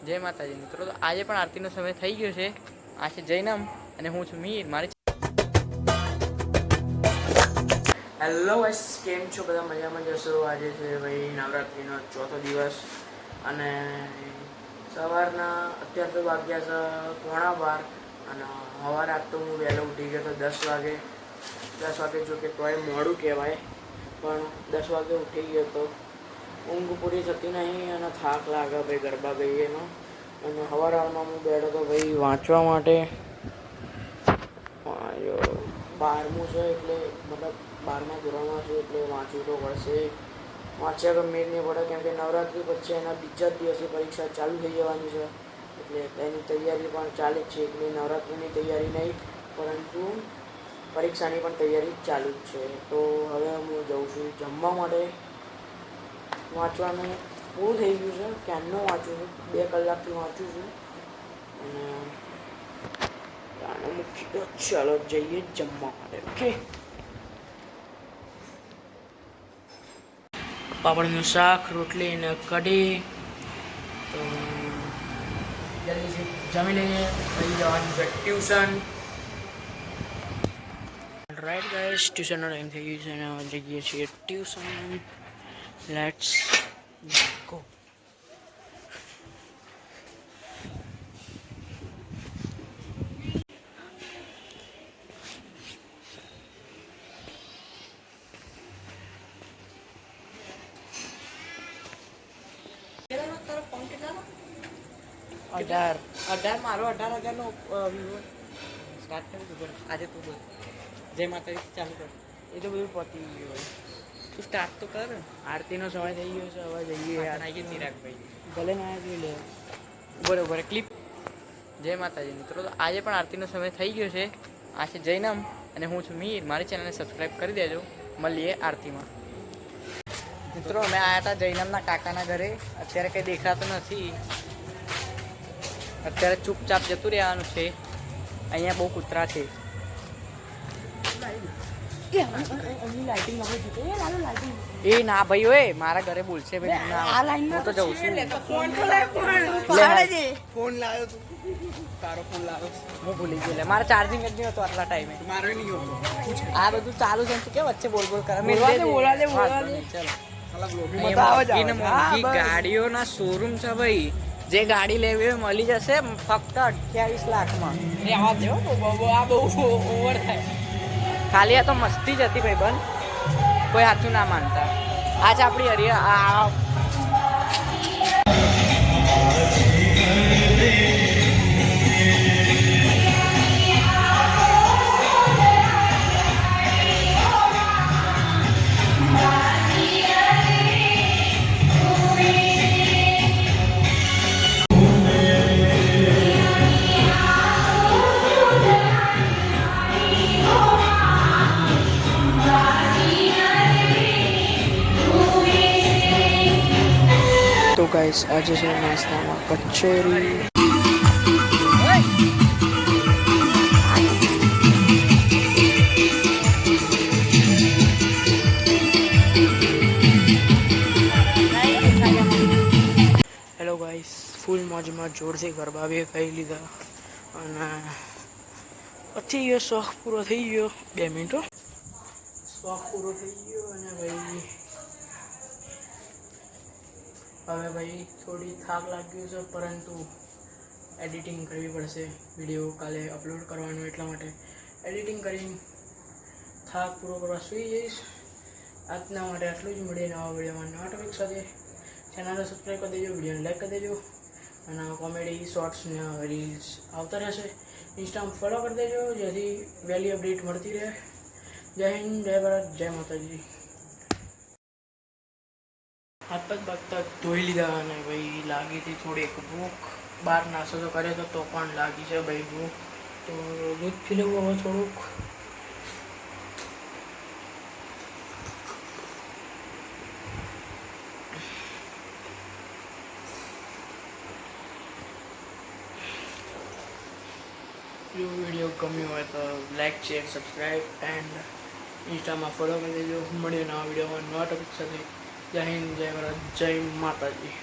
જય માતાજી મિત્રો, તો આજે પણ આરતીનો સમય થઈ ગયો છે. આ છે જૈનમ અને હું છું મીર. મારી હેલો ગાઈસ, કેમ છો બધા? મજામાં જશો? આજે છે ભાઈ નવરાત્રિનો ચોથો દિવસ અને સવારના અત્યાર તો વાગ્યા છે 11:15 અને સવારે આજ તો હું વહેલો ઉઠી ગયો તો 10 વાગે. 10 વાગે જો કે તોય મોડું કહેવાય, પણ 10 વાગે ઉઠી ગયો તો ઊંઘ પૂરી થતી નહીં અને થાક લાગે ભાઈ ગરબા ગઈએ એનો. અને સવારમાં હું બેઠો તો ભાઈ વાંચવા માટે. 12મું છે એટલે મતલબ 12મા ધોરણમાં છું એટલે વાંચવું તો પડશે. વાંચ્યા તો મેળ નહીં પડે, કેમ કે નવરાત્રિ પછી એના બીજા જ દિવસે પરીક્ષા ચાલુ થઈ જવાની છે એટલે એની તૈયારી પણ ચાલે જ છે. એટલે નવરાત્રિની તૈયારી નહીં પરંતુ પરીક્ષાની પણ તૈયારી ચાલુ જ છે. તો હવે હું જઉં છું જમવા માટે. વાંચવાનું પૂરું થઈ ગયું છે, ક્યારનો વાંચું છું, 2 કલાકથી વાંચું છું અને ચાલો જઈએ જમવા માટે. ઓકે, પાપડનું શાક, રોટલી અને કઢી. તો જલ્દીથી જમી લઈએ, પછી જવાનું છે ટ્યુશન. રાઈટ ગાઈસ, ટ્યુશનનો ટાઈમ થઈ ગયો છે અને હવે જઈએ છીએ ટ્યુશન. Let's go. અઢાર મારો 18,000નો સ્ટાર્ટ કરી દીધો. આજે તું બોલ જય માતાજી ચાલુ કર. એ તો બધું પતી ગયું હોય, તું સ્ટાર્ટ તો કર. આરતીનો સમય થઈ ગયો છે, હવે જઈએ. ચિરાગભાઈ ભલે ના જોઈ લે, બરોબર ક્લિપ. જય માતાજી મિત્રો, તો આજે પણ આરતીનો સમય થઈ ગયો છે. આ છે જૈનમ અને હું છું મીર. મારી ચેનલને સબસ્ક્રાઈબ કરી દેજો. મળીએ આરતીમાં. મિત્રો અમે આવ્યા હતા જૈનમના કાકાના ઘરે. અત્યારે કંઈ દેખાતું નથી, અત્યારે ચૂપચાપ જતું રહેવાનું છે. અહીંયા બહુ કૂતરા છે. એ ના ભાઈ ઓય, મારા ઘરે બોલશે ભાઈ. હું તો જઉં છું. ફોન લાવ્યો તું, તારો ફોન લાવ્યો હું ભૂલી ગયો. મારે ચાર્જિંગ જ નહીં હતો આટલા ટાઈમે. મારો નહીં હતો. આ બધું ચાલુ છે કે વચ્ચે બોલ બોલ કરે. ગાડીઓના શોરૂમ છે ભાઈ. જે ગાડી લેવી હોય મળી જશે ફક્ત 28 લાખમાં. ઓવર થાય. ખાલી આ તો મસ્તી જ હતી ભાઈ બંધ, કોઈ સાચું ના માનતા. આજ આપણી હરિયા તો ગાઈસ આજે છે નાસ્તામાં કચોરી. હેલો ગાઈસ, ફૂલ મોજમાં જોરથી ગરબા બી ખાઈ લીધા અને પછી ગયો શોખ પૂરો થઈ ગયો. 2 મિનિટો, શોખ પૂરો થઈ ગયો અને ભાઈ હવે ભાઈ થોડી થાક લાગ્યું છે, પરંતુ એડિટિંગ કરવી પડશે. વિડીયો કાલે અપલોડ કરવાનો, એટલા માટે એડિટિંગ કરીને થાક પૂરો કરવા સૂઈ જઈશ. આજના માટે આટલું જ. મળીએ નવા વિડીયોમાં નવા ટોપિક સાથે. ચેનલને સબસ્ક્રાઈબ કરી દેજો, વિડીયોને લાઈક કરી દેજો અને કોમેડી શોર્ટ્સ ને રીલ્સ આવતા રહેશે. ઇન્સ્ટામાં ફોલો કરી દેજો જેથી વહેલી અપડેટ મળતી રહે. જય હિન્દ, જય ભારત, જય માતાજી. હાથ પગ બાગતા ધોઈ લીધા અને ભાઈ લાગી હતી થોડીક ભૂખ. બહાર નાસ્તો તો કર્યો તો પણ લાગી છે ભાઈ ભૂખ. તો દૂધ પી લેવું હવે થોડુંક. જો વિડીયો ગમ્યો હોય તો લાઈક, શેર, સબસ્ક્રાઈબ એન્ડ ઇન્સ્ટામાં ફોલો કરી દેજો. મળીએ નવા વિડીયોમાં નવા ટોપિક સાથે. જય હિન્દ, જય ભારત, જય માતાજી.